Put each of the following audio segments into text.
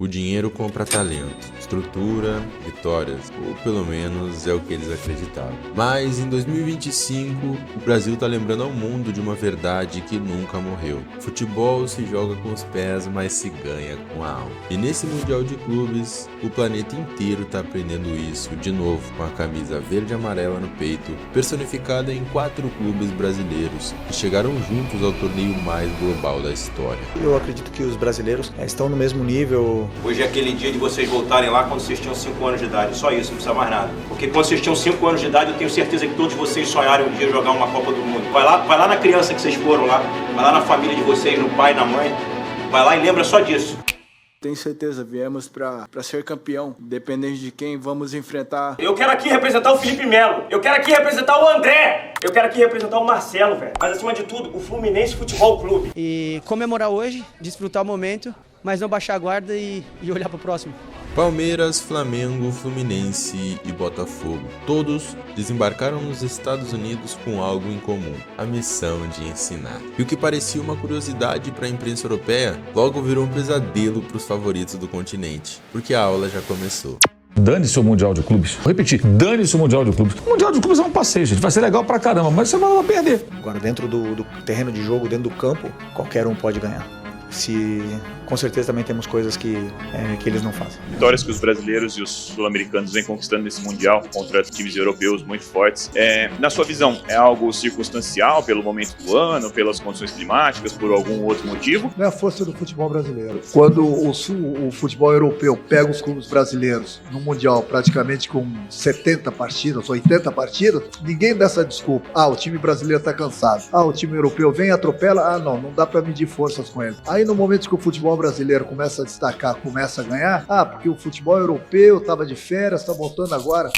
O dinheiro compra talento, estrutura, vitórias, ou pelo menos é o que eles acreditavam. Mas em 2025, o Brasil tá lembrando ao mundo de uma verdade que nunca morreu. Futebol se joga com os pés, mas se ganha com a alma. E nesse Mundial de Clubes, o planeta inteiro tá aprendendo isso de novo, com a camisa verde e amarela no peito, personificada em 4 clubes brasileiros que chegaram juntos ao torneio mais global da história. Eu acredito que os brasileiros estão no mesmo nível. Hoje é aquele dia de vocês voltarem lá quando vocês tinham 5 anos de idade, só isso, não precisa mais nada. Porque quando vocês tinham 5 anos de idade, eu tenho certeza que todos vocês sonharam um dia jogar uma Copa do Mundo. Vai lá na criança que vocês foram lá, vai lá na família de vocês, no pai, na mãe, vai lá e lembra só disso. Tenho certeza, viemos pra ser campeão, independente de quem vamos enfrentar. Eu quero aqui representar o Felipe Melo, eu quero aqui representar o André, eu quero aqui representar o Marcelo, velho. Mas acima de tudo, o Fluminense Futebol Clube. E comemorar hoje, desfrutar o momento, mas não baixar a guarda e olhar pro próximo. Palmeiras, Flamengo, Fluminense e Botafogo. Todos desembarcaram nos Estados Unidos com algo em comum: a missão de ensinar. E o que parecia uma curiosidade para a imprensa europeia, logo virou um pesadelo para os favoritos do continente, porque a aula já começou. Dane-se o Mundial de Clubes. Vou repetir, dane-se o Mundial de Clubes. O Mundial de Clubes é um passeio, gente. Vai ser legal pra caramba, mas você vai perder. Agora, dentro do terreno de jogo, dentro do campo, qualquer um pode ganhar. Com certeza também temos coisas que eles não fazem. Vitórias que os brasileiros e os sul-americanos vêm conquistando nesse Mundial contra times europeus muito fortes. Na sua visão, é algo circunstancial pelo momento do ano, pelas condições climáticas, por algum outro motivo? Não é a força do futebol brasileiro. Quando o futebol europeu pega os clubes brasileiros no Mundial praticamente com 70 partidas, 80 partidas, ninguém dá essa desculpa. O time brasileiro está cansado. O time europeu vem e atropela. Não dá para medir forças com ele. Aí no momento que o futebol brasileiro começa a destacar, começa a ganhar, porque o futebol europeu estava de férias, está voltando agora.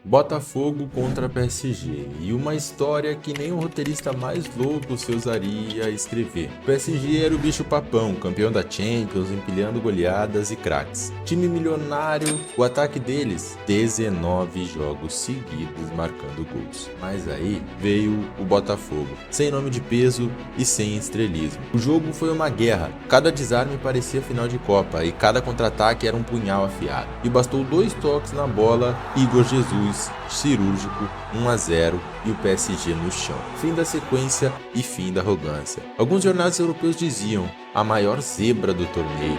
Botafogo contra PSG, e uma história que nem o roteirista mais louco se ousaria escrever. O PSG era o bicho papão, campeão da Champions, empilhando goleadas e craques. Time milionário, o ataque deles, 19 jogos seguidos marcando gols. Mas aí veio o Botafogo, sem nome de peso e sem estrelismo. O jogo foi uma guerra, cada desarme parecia final de Copa e cada contra-ataque era um punhal afiado. E bastou 2 toques na bola, Igor Jesus cirúrgico, 1-0 e o PSG no chão. Fim da sequência e fim da arrogância. Alguns jornais europeus diziam a maior zebra do torneio.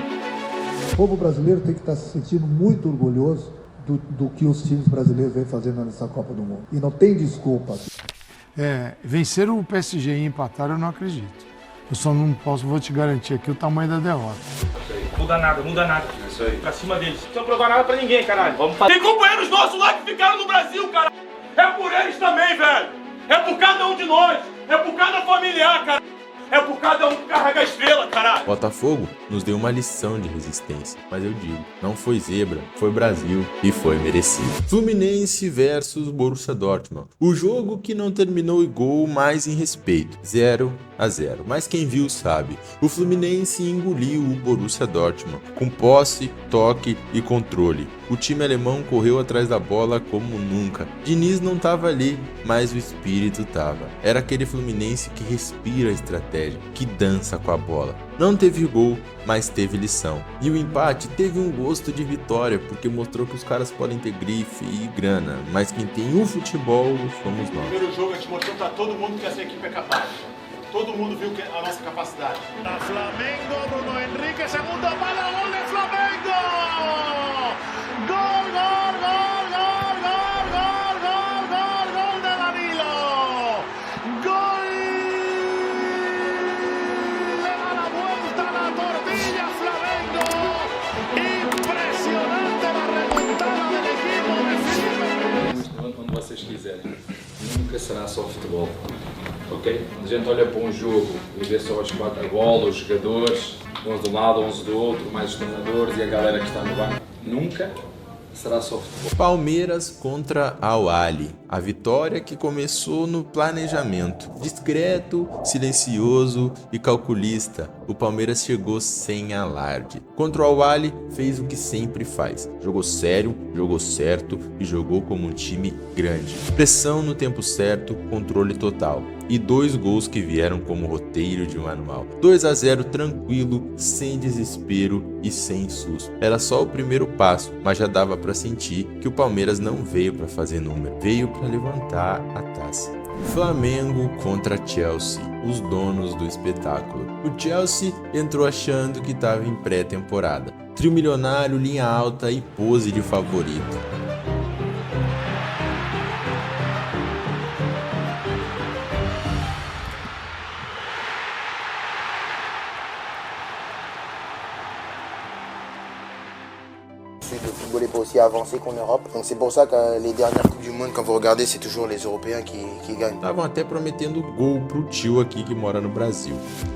O povo brasileiro tem que estar se sentindo muito orgulhoso do que os times brasileiros vêm fazendo nessa Copa do Mundo. E não tem desculpa. Vencer o PSG e empatar eu não acredito. Eu só não vou te garantir aqui o tamanho da derrota. Muda nada. É isso aí. Pra cima deles. Não precisa provar nada pra ninguém, caralho. Vamos fazer. Tem companheiros nossos lá que ficaram no Brasil, cara. É por eles também, velho. É por cada um de nós. É por cada familiar, cara. É por cada um que carrega a estrela, caralho. Botafogo nos deu uma lição de resistência, mas eu digo, não foi zebra, foi Brasil e foi merecido. Fluminense versus Borussia Dortmund. O jogo que não terminou em gol, mas em respeito, 0-0. Mas quem viu sabe, o Fluminense engoliu o Borussia Dortmund, com posse, toque e controle. O time alemão correu atrás da bola como nunca. Diniz não estava ali, mas o espírito estava. Era aquele Fluminense que respira a estratégia, que dança com a bola. Não teve gol, mas teve lição. E o empate teve um gosto de vitória, porque mostrou que os caras podem ter grife e grana, mas quem tem o futebol somos nós. No primeiro jogo a gente mostrou para todo mundo que essa equipe é capaz. Todo mundo viu a nossa capacidade. Flamengo, Bruno Henrique, segundo palo, gol de Flamengo! Gol de Danilo! Gol! Le da la vuelta a la tortilla Flamengo! Impressionante la remontada del equipo de Felipe. Onde vocês quiserem. Nunca será só futebol. Ok? A gente olha para um jogo e vê só a bola, os jogadores, uns de um lado, uns do outro, mais os treinadores e a galera que está no banco. Nunca será só futebol. Palmeiras contra Al Ahly. A vitória que começou no planejamento. Discreto, silencioso e calculista, o Palmeiras chegou sem alarde. Contra o Al Ahly, fez o que sempre faz. Jogou sério, jogou certo e jogou como um time grande. Pressão no tempo certo, controle total. e 2 gols que vieram como roteiro de manual. 2-0 tranquilo, sem desespero e sem susto. Era só o primeiro passo, mas já dava para sentir que o Palmeiras não veio para fazer número, veio para levantar a taça. Flamengo contra Chelsea, os donos do espetáculo. O Chelsea entrou achando que estava em pré-temporada. Trio milionário, linha alta e pose de favorito. Le football n'est pas aussi avancé qu'en Europe. Donc c'est pour ça que les dernières Coupes du Monde, quand vous regardez, c'est toujours les Européens qui gagnent. Estavam até prometendo gol pro tio aqui que mora no Brasil.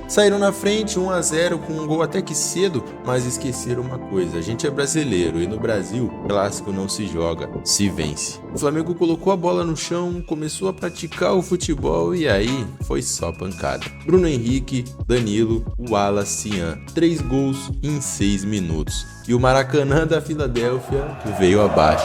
Saíram na frente 1-0 com um gol até que cedo, mas esqueceram uma coisa: a gente é brasileiro e no Brasil, clássico não se joga, se vence. O Flamengo colocou a bola no chão, começou a praticar o futebol e aí foi só pancada. Bruno Henrique, Danilo, Wallace, Cian, 3 gols em 6 minutos. E o Maracanã da Filadélfia veio abaixo.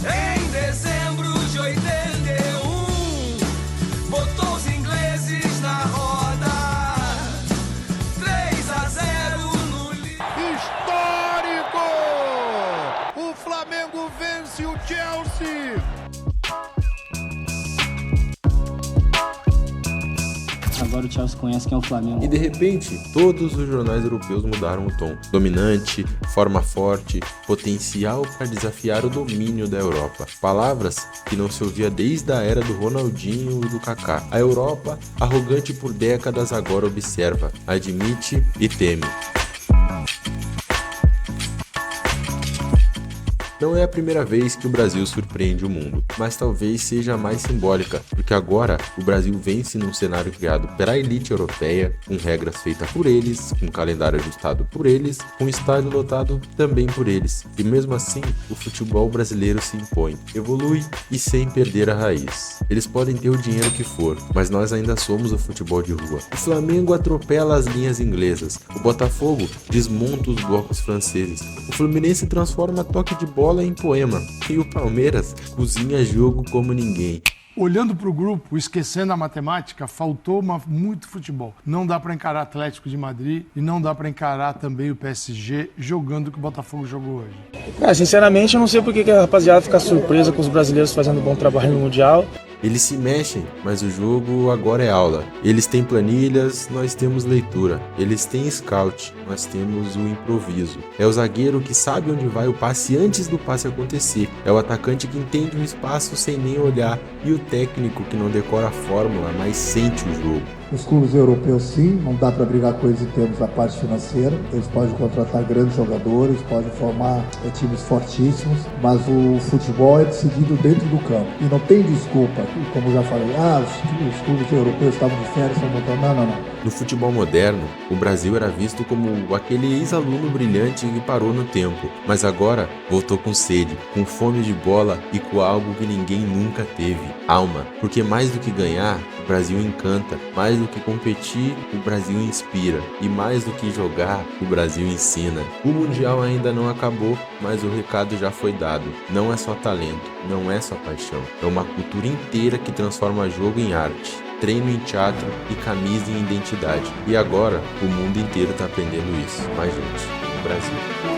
Em dezembro de 81, botou os ingleses na roda. 3-0 no Histórico! O Flamengo vence o Chelsea! Agora o Chelsea conhece quem é o Flamengo. E de repente, todos os jornais europeus mudaram o tom. Dominante, forma forte, potencial para desafiar o domínio da Europa. Palavras que não se ouvia desde a era do Ronaldinho e do Kaká. A Europa, arrogante por décadas, agora observa, admite e teme. Não é a primeira vez que o Brasil surpreende o mundo, mas talvez seja a mais simbólica, porque agora o Brasil vence num cenário criado pela elite europeia, com regras feitas por eles, com calendário ajustado por eles, com estádio lotado também por eles. E mesmo assim, o futebol brasileiro se impõe, evolui e sem perder a raiz. Eles podem ter o dinheiro que for, mas nós ainda somos o futebol de rua. O Flamengo atropela as linhas inglesas, o Botafogo desmonta os blocos franceses, o Fluminense transforma toque de bola em poema e o Palmeiras cozinha jogo como ninguém. Olhando para o grupo, esquecendo a matemática, faltou muito futebol. Não dá para encarar Atlético de Madrid e não dá para encarar também o PSG jogando o que o Botafogo jogou hoje. Sinceramente, eu não sei por que a rapaziada fica surpresa com os brasileiros fazendo um bom trabalho no Mundial. Eles se mexem, mas o jogo agora é aula. Eles têm planilhas, nós temos leitura. Eles têm scout, nós temos o improviso. É o zagueiro que sabe onde vai o passe antes do passe acontecer. É o atacante que entende o espaço sem nem olhar. E o técnico que não decora a fórmula, mas sente o jogo. Os clubes europeus, sim, não dá para brigar com eles em termos da parte financeira. Eles podem contratar grandes jogadores, podem formar times fortíssimos, mas o futebol é decidido dentro do campo. E não tem desculpa, como eu já falei, os clubes europeus estavam de férias, estão montando. Não. No futebol moderno, o Brasil era visto como aquele ex-aluno brilhante que parou no tempo, mas agora voltou com sede, com fome de bola e com algo que ninguém nunca teve, alma. Porque mais do que ganhar, o Brasil encanta, mais do que competir, o Brasil inspira, e mais do que jogar, o Brasil ensina. O Mundial ainda não acabou, mas o recado já foi dado. Não é só talento, não é só paixão, é uma cultura inteira que transforma jogo em arte, treino em teatro e camisa em identidade. E agora, o mundo inteiro está aprendendo isso. Mas, gente, o Brasil.